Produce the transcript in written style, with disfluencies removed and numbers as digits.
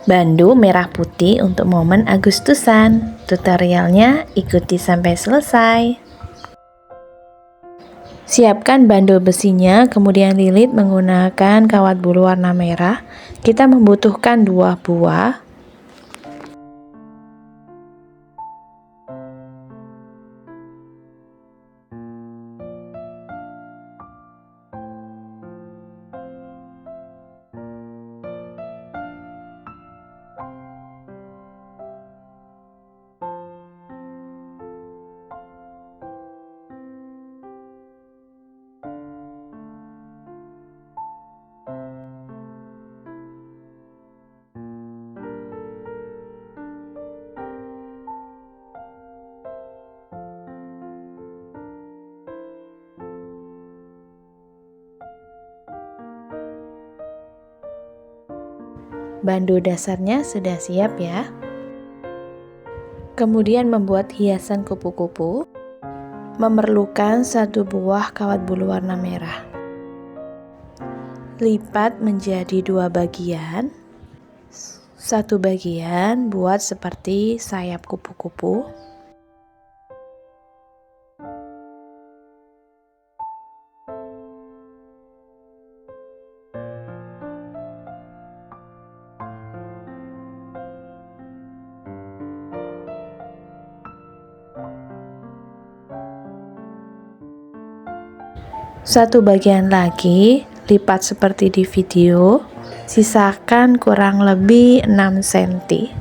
Bandu merah putih untuk momen Agustusan. Tutorialnya ikuti sampai selesai. Siapkan bandul besinya, kemudian lilit menggunakan kawat bulu warna merah. Kita membutuhkan 2 buah. Bandu dasarnya sudah siap ya. Kemudian membuat hiasan kupu-kupu. Memerlukan 1 buah kawat bulu warna merah. Lipat menjadi 2 bagian. 1 bagian buat seperti sayap kupu-kupu. Satu bagian lagi, lipat seperti di video, sisakan kurang lebih 6 cm.